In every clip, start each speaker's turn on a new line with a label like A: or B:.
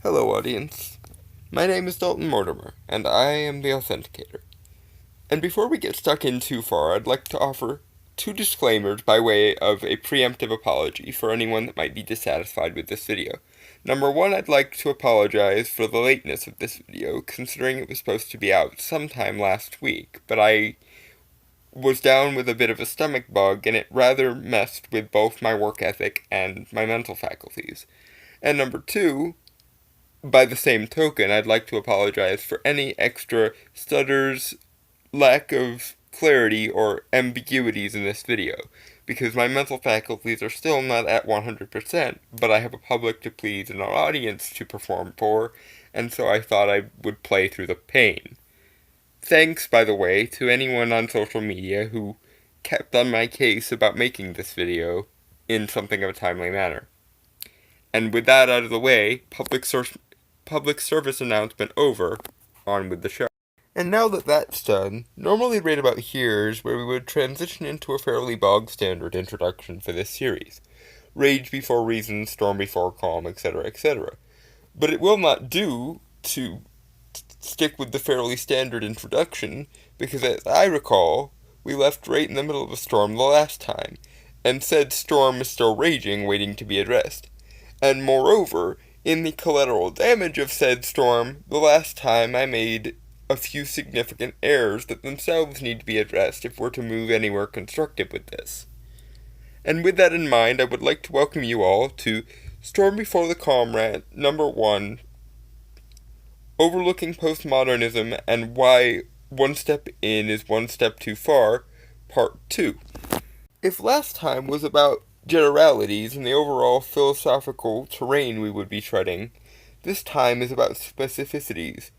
A: Hello, audience. My name is Dalton Mortimer, and I am the Authenticator. And before we get stuck in too far, I'd like to offer two disclaimers by way of a preemptive apology for anyone that might be dissatisfied with this video. Number one, I'd like to apologize for the lateness of this video, considering it was supposed to be out sometime last week, but I was down with a bit of a stomach bug, and it rather messed with both my work ethic and my mental faculties. And number two, by the same token, I'd like to apologize for any extra stutters, lack of clarity, or ambiguities in this video, because my mental faculties are still not at 100%, but I have a public to please and an audience to perform for, and so I thought I would play through the pain. Thanks, by the way, to anyone on social media who kept on my case about making this video in something of a timely manner. And with that out of the way, public service announcement over, on with the show. And now that that's done, normally right about here is where we would transition into a fairly bog-standard introduction for this series. Rage before reason, storm before calm, etc., etc. But it will not do to stick with the fairly standard introduction, because as I recall, we left right in the middle of a storm the last time, and said storm is still raging, waiting to be addressed. And moreover, in the collateral damage of said storm, the last time I made a few significant errors that themselves need to be addressed if we're to move anywhere constructive with this. And with that in mind, I would like to welcome you all to Storm Before the Calm Rant number 1, Overlooking Postmodernism and Why One Step In is One Step Too Far, Part 2. If last time was about generalities and the overall philosophical terrain we would be treading, this time is about specificities,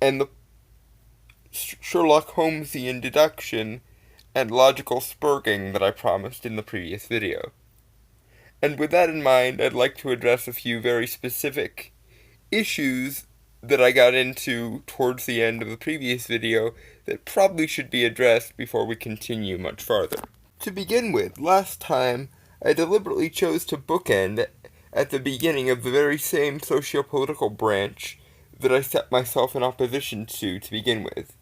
A: and the Sherlock Holmesian deduction and logical spurging that I promised in the previous video. And with that in mind, I'd like to address a few very specific issues that I got into towards the end of the previous video that probably should be addressed before we continue much farther. To begin with, last time, I deliberately chose to bookend at the beginning of the very same socio-political branch that I set myself in opposition to begin with.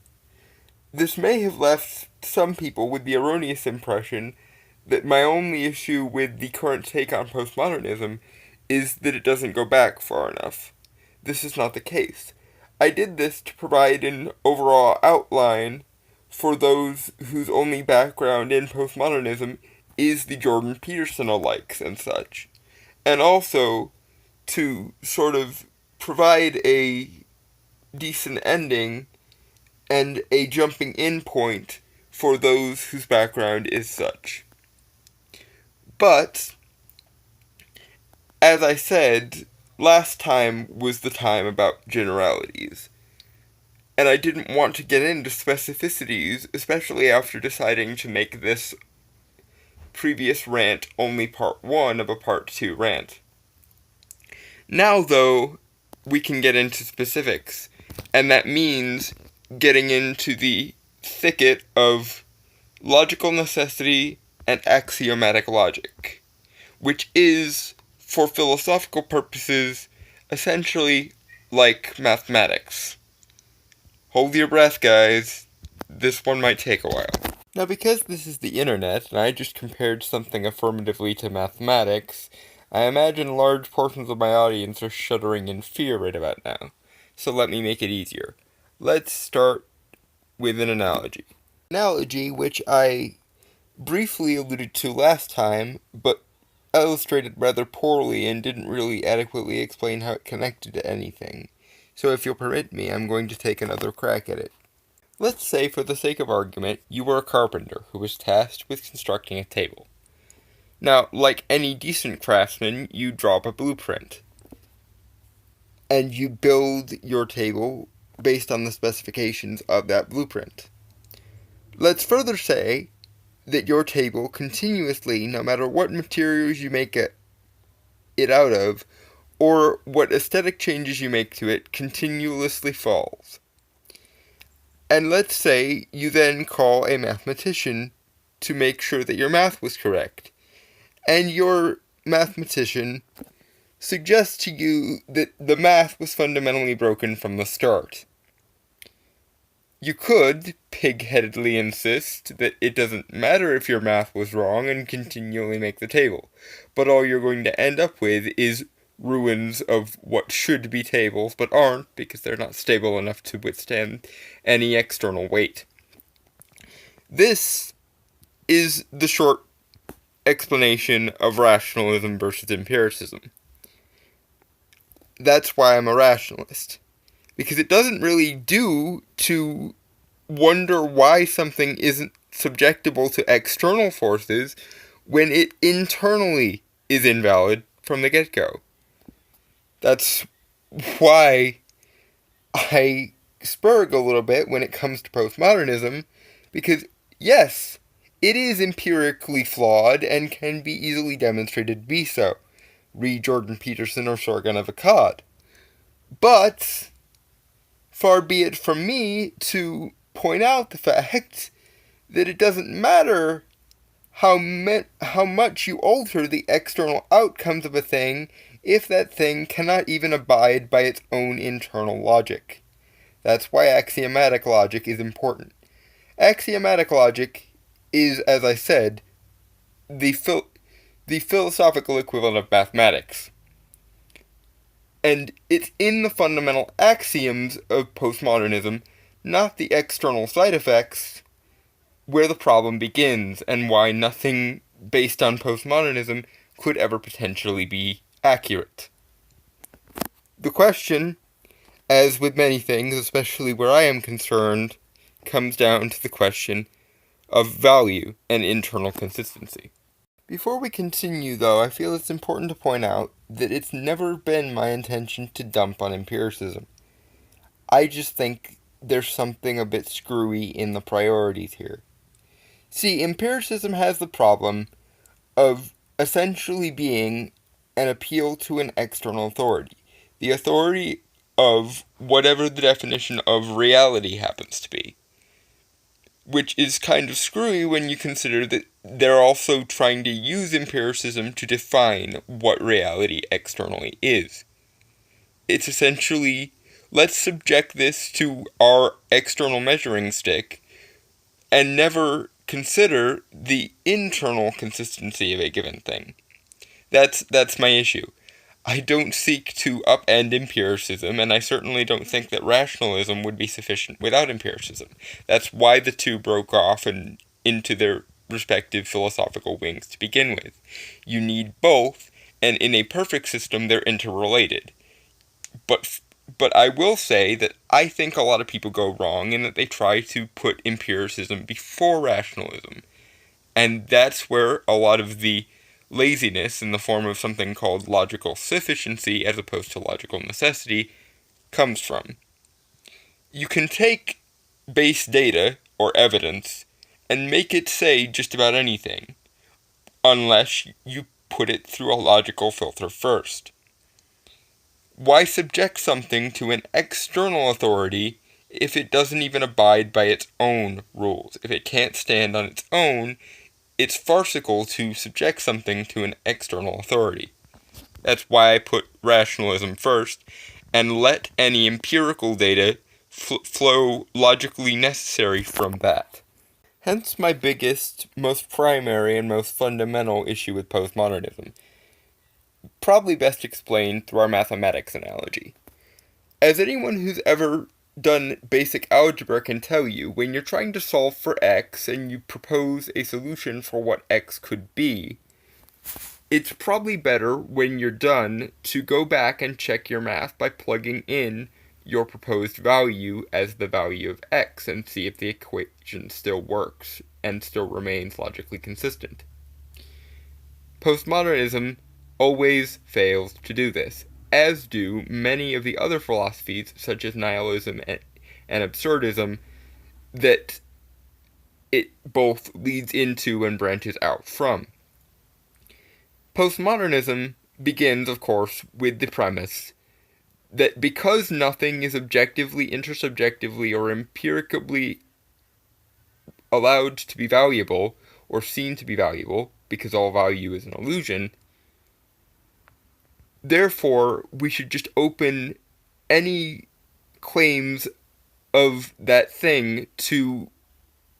A: This may have left some people with the erroneous impression that my only issue with the current take on postmodernism is that it doesn't go back far enough. This is not the case. I did this to provide an overall outline for those whose only background in postmodernism is the Jordan Peterson alikes and such, and also to sort of provide a decent ending and a jumping in point for those whose background is such. But, as I said, last time was the time about generalities, and I didn't want to get into specificities, especially after deciding to make this previous rant only part 1 of a part 2 rant. Now, though, we can get into specifics, and that means getting into the thicket of logical necessity and axiomatic logic, which is, for philosophical purposes, essentially like mathematics. Hold your breath, guys. This one might take a while. Now, because this is the internet, and I just compared something affirmatively to mathematics, I imagine large portions of my audience are shuddering in fear right about now. So let me make it easier. Let's start with an analogy. Analogy which I briefly alluded to last time, but illustrated rather poorly and didn't really adequately explain how it connected to anything. So if you'll permit me, I'm going to take another crack at it. Let's say, for the sake of argument, you were a carpenter who was tasked with constructing a table. Now, like any decent craftsman, you draw up a blueprint, and you build your table based on the specifications of that blueprint. Let's further say that your table continuously, no matter what materials you make it out of, or what aesthetic changes you make to it, continuously falls. And let's say you then call a mathematician to make sure that your math was correct. And your mathematician suggests to you that the math was fundamentally broken from the start. You could pig-headedly insist that it doesn't matter if your math was wrong and continually make the table, but all you're going to end up with is ruins of what should be tables but aren't because they're not stable enough to withstand any external weight. This is the short explanation of rationalism versus empiricism. That's why I'm a rationalist. Because it doesn't really do to wonder why something isn't subjectable to external forces when it internally is invalid from the get-go. That's why I spurg a little bit when it comes to postmodernism, because yes, it is empirically flawed and can be easily demonstrated to be so. Read Jordan Peterson or Sorgen of Akkad. But far be it from me to point out the fact that it doesn't matter how much you alter the external outcomes of a thing if that thing cannot even abide by its own internal logic. That's why axiomatic logic is important. Axiomatic logic is, as I said, the philosophical equivalent of mathematics. And it's in the fundamental axioms of postmodernism, not the external side effects, where the problem begins, and why nothing based on postmodernism could ever potentially be accurate. The question, as with many things, especially where I am concerned, comes down to the question of value and internal consistency. Before we continue, though, I feel it's important to point out that it's never been my intention to dump on empiricism. I just think there's something a bit screwy in the priorities here. See, empiricism has the problem of essentially being an appeal to an external authority. The authority of whatever the definition of reality happens to be. Which is kind of screwy when you consider that they're also trying to use empiricism to define what reality externally is. It's essentially, let's subject this to our external measuring stick and never consider the internal consistency of a given thing. That's my issue. I don't seek to upend empiricism, and I certainly don't think that rationalism would be sufficient without empiricism. That's why the two broke off and into their respective philosophical wings to begin with. You need both, and in a perfect system, they're interrelated. But I will say that I think a lot of people go wrong in that they try to put empiricism before rationalism. And that's where a lot of the laziness in the form of something called logical sufficiency as opposed to logical necessity comes from. You can take base data or evidence and make it say just about anything, unless you put it through a logical filter first. Why subject something to an external authority if it doesn't even abide by its own rules? If it can't stand on its own, it's farcical to subject something to an external authority. That's why I put rationalism first, and let any empirical data flow logically necessary from that. Hence my biggest, most primary, and most fundamental issue with postmodernism. Probably best explained through our mathematics analogy. As anyone who's ever done basic algebra can tell you, when you're trying to solve for x and you propose a solution for what x could be, it's probably better when you're done to go back and check your math by plugging in your proposed value as the value of x and see if the equation still works and still remains logically consistent. Postmodernism always fails to do this, as do many of the other philosophies, such as nihilism and absurdism, that it both leads into and branches out from. Postmodernism begins, of course, with the premise that because nothing is objectively, intersubjectively, or empirically allowed to be valuable, or seen to be valuable, because all value is an illusion, therefore, we should just open any claims of that thing to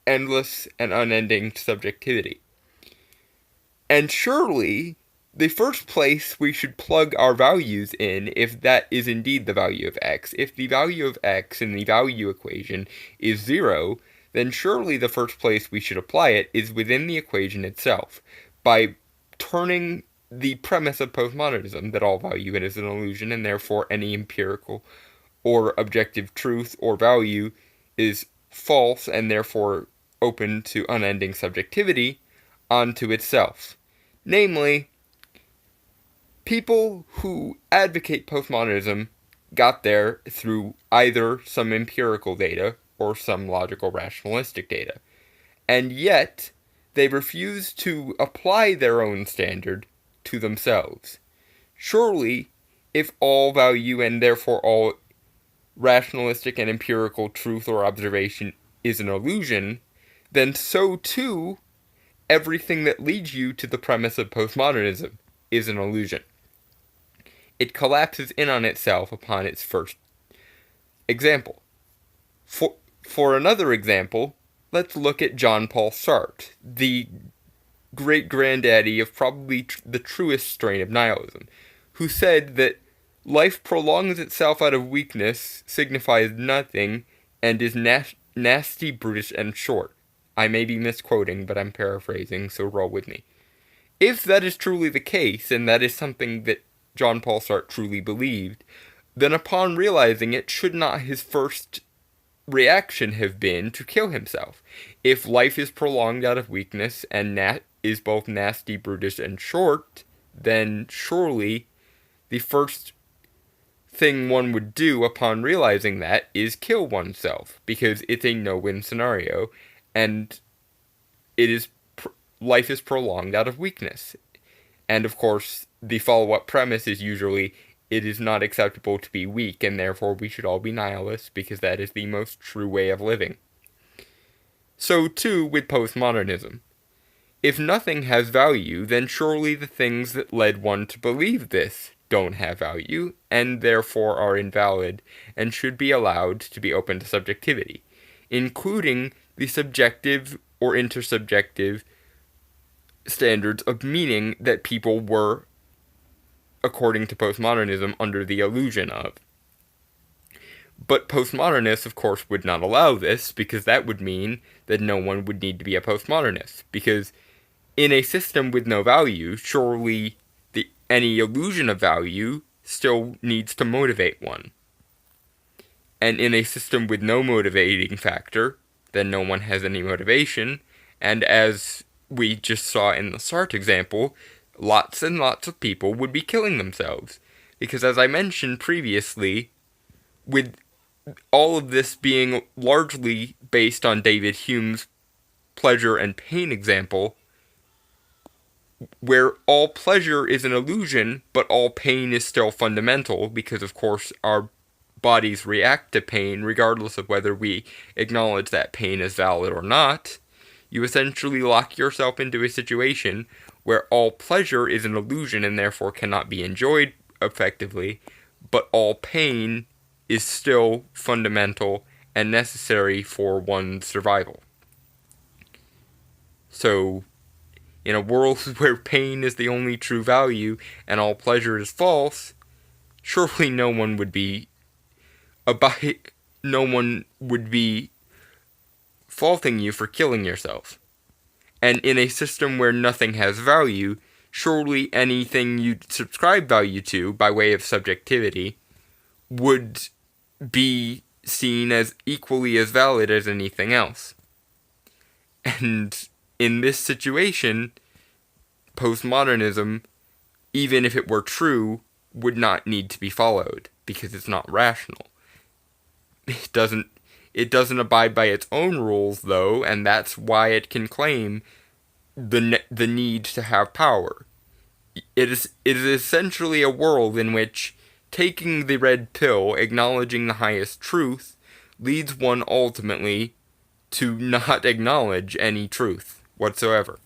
A: endless and unending subjectivity. And surely, the first place we should plug our values in, if that is indeed the value of x, if the value of x in the value equation is 0, then surely the first place we should apply it is within the equation itself, by turning the premise of postmodernism, that all value is an illusion, and therefore any empirical or objective truth or value is false and therefore open to unending subjectivity, onto itself. Namely, people who advocate postmodernism got there through either some empirical data or some logical rationalistic data. And yet, they refuse to apply their own standard to themselves. Surely, if all value and therefore all rationalistic and empirical truth or observation is an illusion, then so too everything that leads you to the premise of postmodernism is an illusion. It collapses in on itself upon its first example. For another example, let's look at Jean-Paul Sartre, the great-granddaddy of probably the truest strain of nihilism, who said that life prolongs itself out of weakness, signifies nothing, and is nasty, brutish, and short. I may be misquoting, but I'm paraphrasing, so roll with me. If that is truly the case, and that is something that Jean-Paul Sartre truly believed, then upon realizing it, should not his first reaction have been to kill himself? If life is prolonged out of weakness and is both nasty, brutish, and short, then surely the first thing one would do upon realizing that is kill oneself, because it's a no-win scenario, and life is prolonged out of weakness. And of course, the follow-up premise is usually, it is not acceptable to be weak, and therefore we should all be nihilists, because that is the most true way of living. So too with postmodernism. If nothing has value, then surely the things that led one to believe this don't have value, and therefore are invalid, and should be allowed to be open to subjectivity, including the subjective or intersubjective standards of meaning that people were, according to postmodernism, under the illusion of. But postmodernists, of course, would not allow this, because that would mean that no one would need to be a postmodernist, because in a system with no value, surely any illusion of value still needs to motivate one. And in a system with no motivating factor, then no one has any motivation, and as we just saw in the Sartre example, lots and lots of people would be killing themselves. Because as I mentioned previously, with all of this being largely based on David Hume's pleasure and pain example, where all pleasure is an illusion, but all pain is still fundamental, because of course our bodies react to pain regardless of whether we acknowledge that pain is valid or not, you essentially lock yourself into a situation where all pleasure is an illusion and therefore cannot be enjoyed effectively, but all pain is still fundamental and necessary for one's survival. So, in a world where pain is the only true value and all pleasure is false, surely no one would be faulting you for killing yourself. And in a system where nothing has value, surely anything you subscribe value to by way of subjectivity would be seen as equally as valid as anything else. And in this situation, postmodernism, even if it were true, would not need to be followed, because it's not rational. It doesn't abide by its own rules, though, and that's why it can claim the need to have power. It is essentially a world in which taking the red pill, acknowledging the highest truth, leads one ultimately to not acknowledge any truth whatsoever.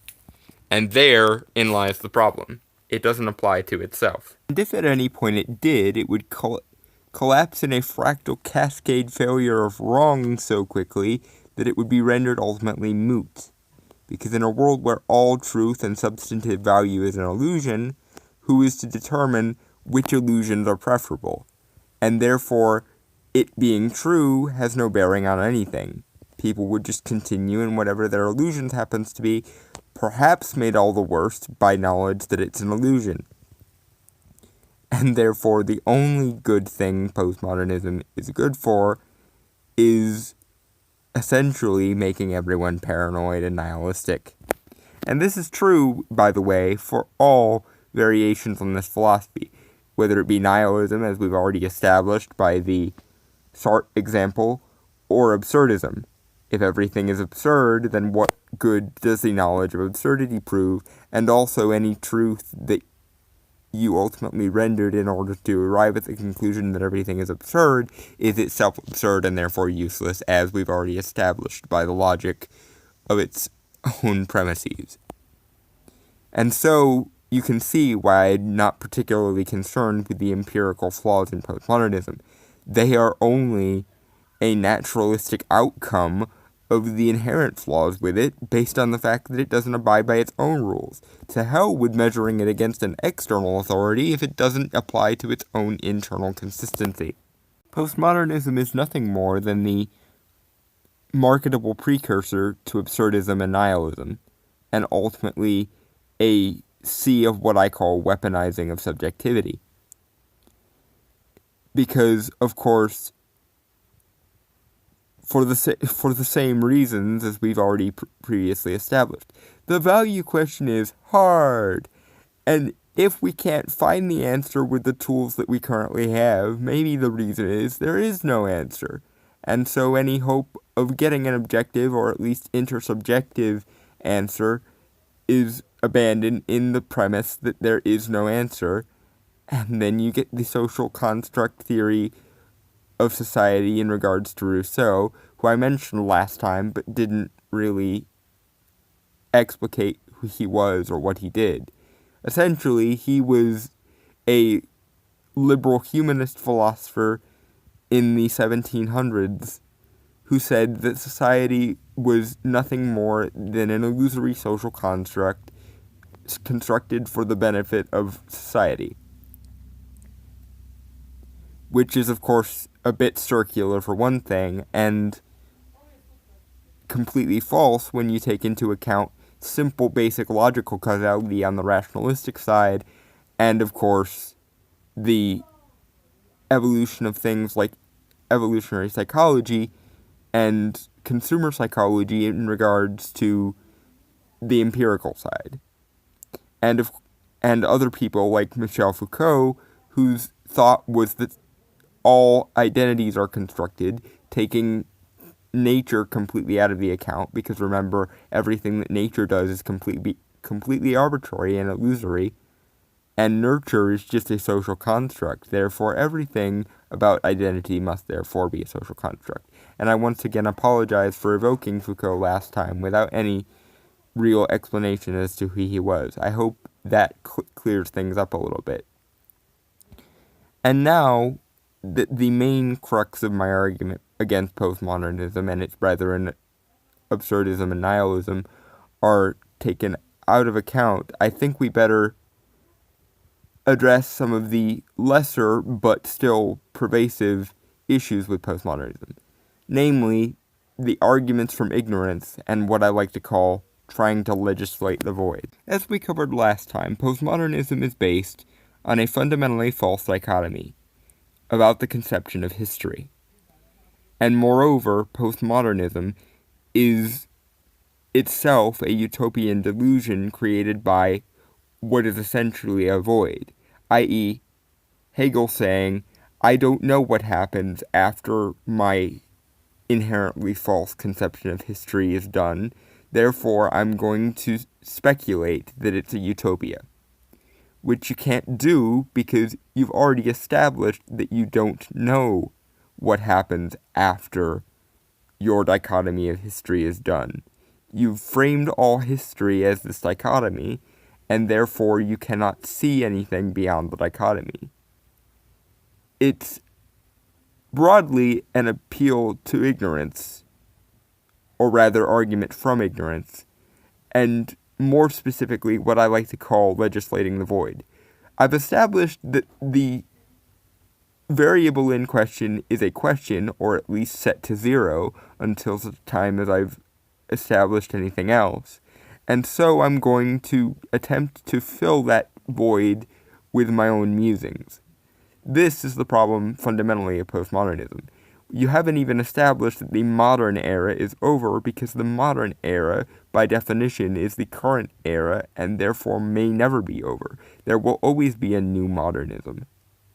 A: And therein lies the problem. it doesn't apply to itself. And if at any point it did, it would collapse in a fractal cascade failure of wrong so quickly that it would be rendered ultimately moot. Because in a world where all truth and substantive value is an illusion, who is to determine which illusions are preferable? And therefore, it being true has no bearing on anything. People would just continue in whatever their illusions happens to be, perhaps made all the worse by knowledge that it's an illusion. And therefore, the only good thing postmodernism is good for is essentially making everyone paranoid and nihilistic. And this is true, by the way, for all variations on this philosophy, whether it be nihilism, as we've already established by the Sartre example, or absurdism. If everything is absurd, then what good does the knowledge of absurdity prove? And also any truth that you ultimately rendered in order to arrive at the conclusion that everything is absurd is itself absurd and therefore useless, as we've already established by the logic of its own premises. And so you can see why I'm not particularly concerned with the empirical flaws in postmodernism. They are only a naturalistic outcome of the inherent flaws with it, based on the fact that it doesn't abide by its own rules. To hell with measuring it against an external authority if it doesn't apply to its own internal consistency. Postmodernism is nothing more than the marketable precursor to absurdism and nihilism, and ultimately a sea of what I call weaponizing of subjectivity. Because, of course, for the same reasons as we've already previously established, the value question is hard. And if we can't find the answer with the tools that we currently have, maybe the reason is there is no answer. And so any hope of getting an objective or at least intersubjective answer is abandoned in the premise that there is no answer. And then you get the social construct theory of society in regards to Rousseau, who I mentioned last time but didn't really explicate who he was or what he did. Essentially, he was a liberal humanist philosopher in the 1700s who said that society was nothing more than an illusory social construct constructed for the benefit of society. Which is, of course, a bit circular for one thing, and completely false when you take into account simple basic logical causality on the rationalistic side, and of course the evolution of things like evolutionary psychology and consumer psychology in regards to the empirical side. And other people like Michel Foucault, whose thought was that all identities are constructed, taking nature completely out of the account, because remember, everything that nature does is completely arbitrary and illusory, and nurture is just a social construct. Therefore, everything about identity must therefore be a social construct. And I once again apologize for evoking Foucault last time without any real explanation as to who he was. I hope that clears things up a little bit. And now, the main crux of my argument against postmodernism and its brethren, absurdism and nihilism, are taken out of account. I think we better address some of the lesser but still pervasive issues with postmodernism. Namely, the arguments from ignorance and what I like to call trying to legislate the void. As we covered last time, postmodernism is based on a fundamentally false dichotomy about the conception of history. And moreover, postmodernism is itself a utopian delusion created by what is essentially a void, i.e., Hegel saying, I don't know what happens after my inherently false conception of history is done, therefore I'm going to speculate that it's a utopia. Which you can't do because you've already established that you don't know what happens after your dichotomy of history is done. You've framed all history as this dichotomy, and therefore you cannot see anything beyond the dichotomy. It's broadly an appeal to ignorance, or rather argument from ignorance, and more specifically what I like to call legislating the void. I've established that the variable in question is a question, or at least set to 0, until such time as I've established anything else. And so I'm going to attempt to fill that void with my own musings. This is the problem fundamentally of postmodernism. You haven't even established that the modern era is over, because the modern era, by definition, is the current era and therefore may never be over. There will always be a new modernism,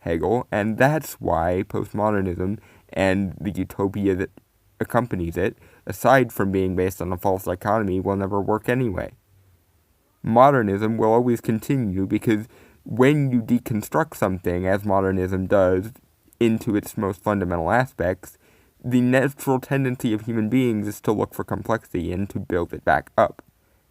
A: Hegel, and that's why postmodernism and the utopia that accompanies it, aside from being based on a false dichotomy, will never work anyway. Modernism will always continue because when you deconstruct something, as modernism does, into its most fundamental aspects, the natural tendency of human beings is to look for complexity and to build it back up.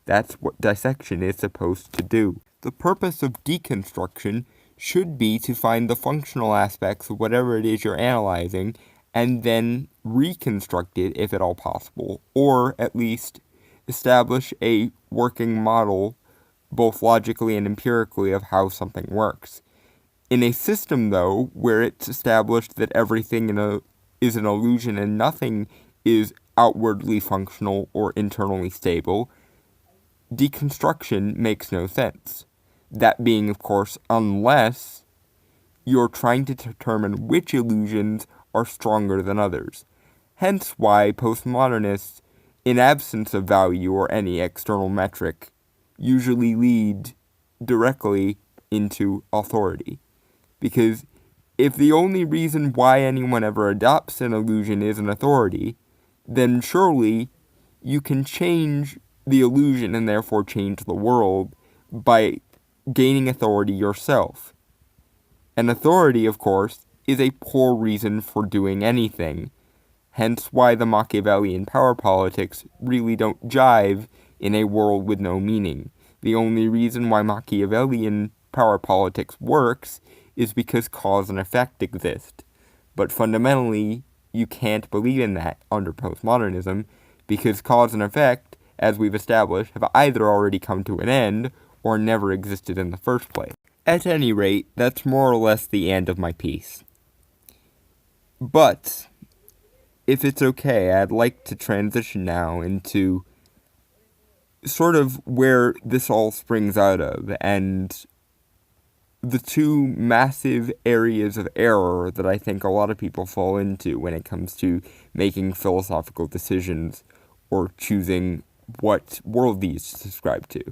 A: That's what dissection is supposed to do. The purpose of deconstruction should be to find the functional aspects of whatever it is you're analyzing and then reconstruct it if at all possible, or at least establish a working model both logically and empirically of how something works. In a system, though, where it's established that everything is an illusion and nothing is outwardly functional or internally stable, deconstruction makes no sense. That being, of course, unless you're trying to determine which illusions are stronger than others. Hence why postmodernists, in absence of value or any external metric, usually lead directly into authority. Because if the only reason why anyone ever adopts an illusion is an authority, then surely you can change the illusion and therefore change the world by gaining authority yourself. And authority, of course, is a poor reason for doing anything, hence why the Machiavellian power politics really don't jive in a world with no meaning. The only reason why Machiavellian power politics works is because cause and effect exist. But fundamentally, you can't believe in that under postmodernism, because cause and effect, as we've established, have either already come to an end or never existed in the first place. At any rate, that's more or less the end of my piece. But, if it's okay, I'd like to transition now into sort of where this all springs out of, and the two massive areas of error that I think a lot of people fall into when it comes to making philosophical decisions or choosing what worldviews to subscribe to.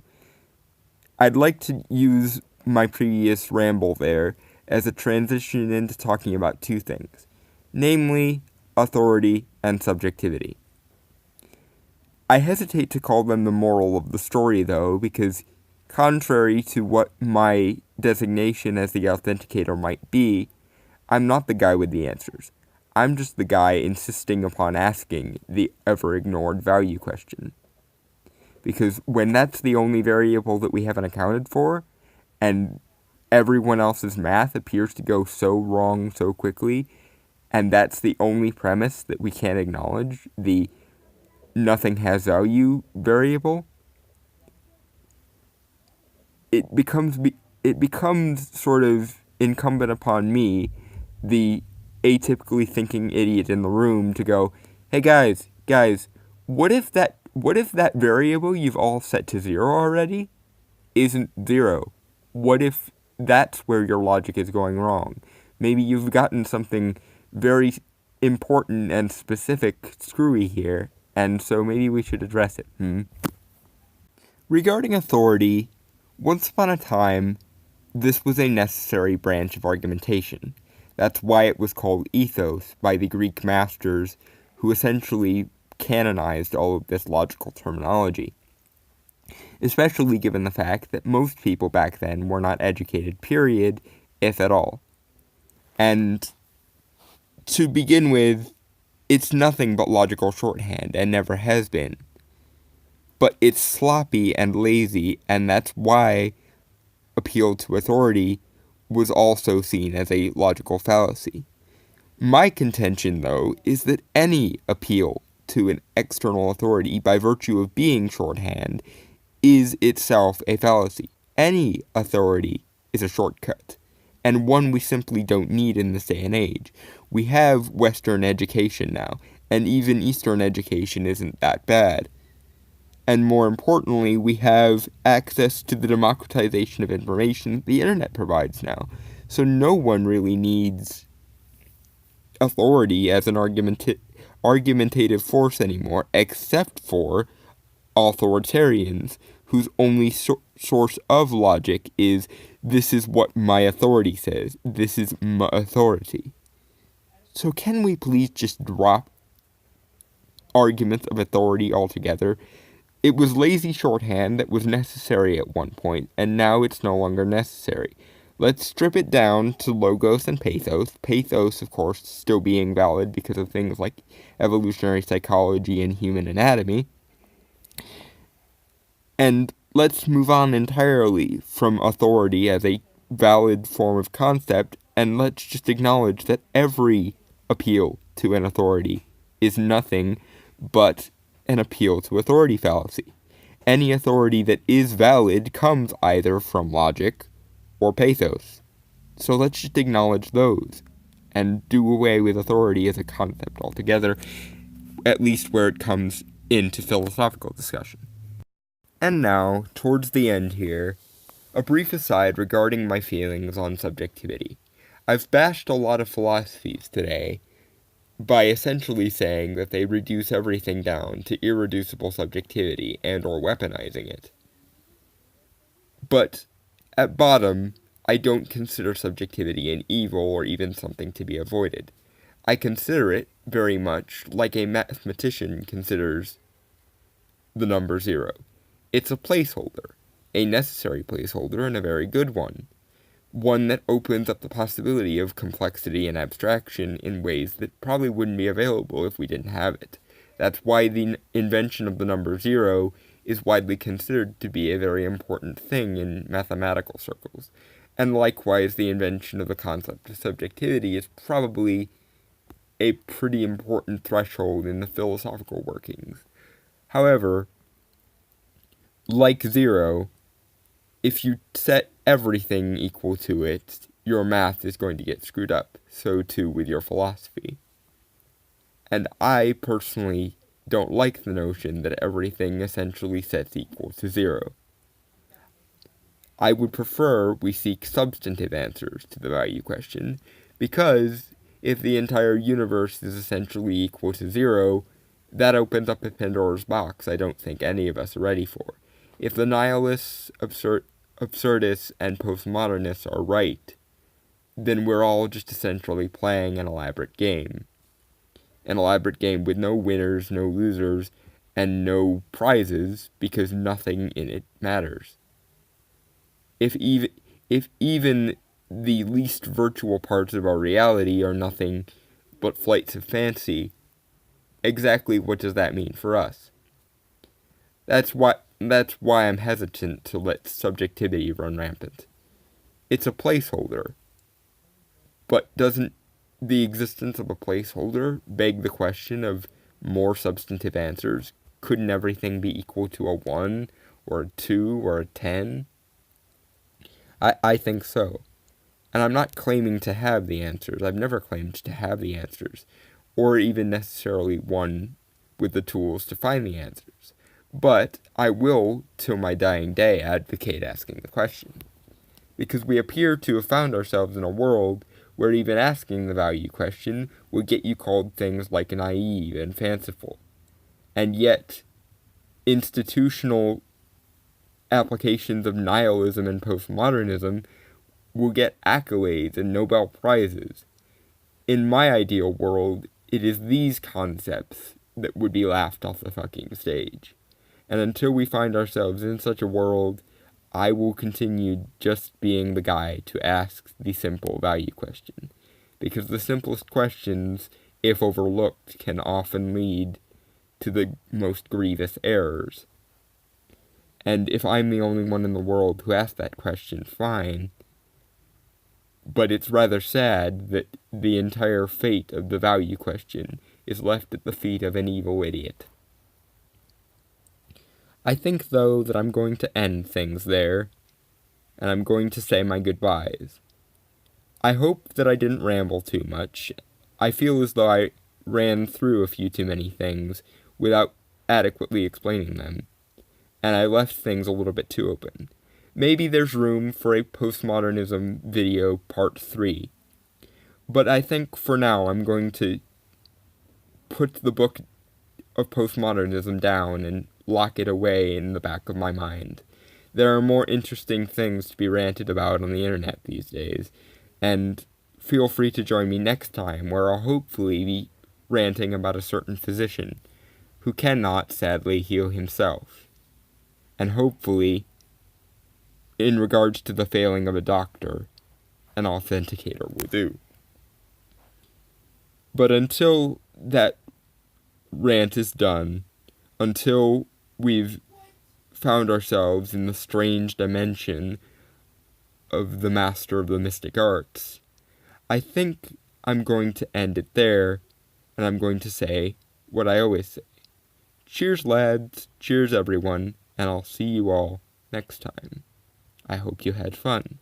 A: I'd like to use my previous ramble there as a transition into talking about two things, namely authority and subjectivity. I hesitate to call them the moral of the story, though, because contrary to what my designation as the authenticator might be, I'm not the guy with the answers. I'm just the guy insisting upon asking the ever-ignored value question. Because when that's the only variable that we haven't accounted for, and everyone else's math appears to go so wrong so quickly, and that's the only premise that we can't acknowledge, the nothing has value variable, it becomes sort of incumbent upon me, the atypically thinking idiot in the room, to go, hey guys, what if that variable you've all set to 0 already isn't 0? What if that's where your logic is going wrong? Maybe you've gotten something very important and specific screwy here, and so maybe we should address it. Regarding authority, once upon a time, this was a necessary branch of argumentation. That's why it was called ethos by the Greek masters, who essentially canonized all of this logical terminology. Especially given the fact that most people back then were not educated, period, if at all. And to begin with, it's nothing but logical shorthand, and never has been. but it's sloppy and lazy, and that's why appeal to authority was also seen as a logical fallacy. My contention, though, is that any appeal to an external authority by virtue of being shorthand is itself a fallacy. Any authority is a shortcut, and one we simply don't need in this day and age. We have Western education now, and even Eastern education isn't that bad. And more importantly, we have access to the democratization of information the internet provides now. So no one really needs authority as an argumentative force anymore, except for authoritarians whose only source of logic is, this is what my authority says, this is my authority. So can we please just drop arguments of authority altogether? It was lazy shorthand that was necessary at one point, and now it's no longer necessary. Let's strip it down to logos and pathos. Pathos, of course, still being valid because of things like evolutionary psychology and human anatomy. And let's move on entirely from authority as a valid form of concept, and let's just acknowledge that every appeal to an authority is nothing but an appeal to authority fallacy. Any authority that is valid comes either from logic or pathos. So let's just acknowledge those and do away with authority as a concept altogether, at least where it comes into philosophical discussion. And now, towards the end here, a brief aside regarding my feelings on subjectivity. I've bashed a lot of philosophies today by essentially saying that they reduce everything down to irreducible subjectivity and or weaponizing it. But at bottom, I don't consider subjectivity an evil or even something to be avoided. I consider it very much like a mathematician considers the number 0. It's a placeholder, a necessary placeholder and a very good one. One that opens up the possibility of complexity and abstraction in ways that probably wouldn't be available if we didn't have it. That's why the invention of the number 0 is widely considered to be a very important thing in mathematical circles. And likewise, the invention of the concept of subjectivity is probably a pretty important threshold in the philosophical workings. However, like 0, if you set everything equal to it, your math is going to get screwed up. So too with your philosophy. And I personally don't like the notion that everything essentially sets equal to 0. I would prefer we seek substantive answers to the value question, because if the entire universe is essentially equal to 0, that opens up a Pandora's box I don't think any of us are ready for. If the nihilists, absurdists, and postmodernists are right, then we're all just essentially playing an elaborate game. An elaborate game with no winners, no losers, and no prizes, because nothing in it matters. If even the least virtual parts of our reality are nothing but flights of fancy, exactly what does that mean for us? That's why I'm hesitant to let subjectivity run rampant. It's a placeholder. But doesn't the existence of a placeholder beg the question of more substantive answers? Couldn't everything be equal to a 1, or a 2, or a 10? I think so. And I'm not claiming to have the answers. I've never claimed to have the answers, or even necessarily one with the tools to find the answers. But I will, till my dying day, advocate asking the question. Because we appear to have found ourselves in a world where even asking the value question would get you called things like naive and fanciful. And yet, institutional applications of nihilism and postmodernism will get accolades and Nobel Prizes. In my ideal world, it is these concepts that would be laughed off the fucking stage. And until we find ourselves in such a world, I will continue just being the guy to ask the simple value question. Because the simplest questions, if overlooked, can often lead to the most grievous errors. And if I'm the only one in the world who asked that question, fine. But it's rather sad that the entire fate of the value question is left at the feet of an evil idiot. I think, though, that I'm going to end things there, and I'm going to say my goodbyes. I hope that I didn't ramble too much. I feel as though I ran through a few too many things without adequately explaining them, and I left things a little bit too open. Maybe there's room for a postmodernism video part 3. But I think for now I'm going to put the book of postmodernism down and lock it away in the back of my mind. There are more interesting things to be ranted about on the internet these days, and feel free to join me next time where I'll hopefully be ranting about a certain physician who cannot, sadly, heal himself. And hopefully, in regards to the failing of a doctor, an authenticator will do. But until that rant is done, until we've found ourselves in the strange dimension of the master of the mystic arts, I think I'm going to end it there, and I'm going to say what I always say. Cheers, lads, cheers, everyone, and I'll see you all next time. I hope you had fun.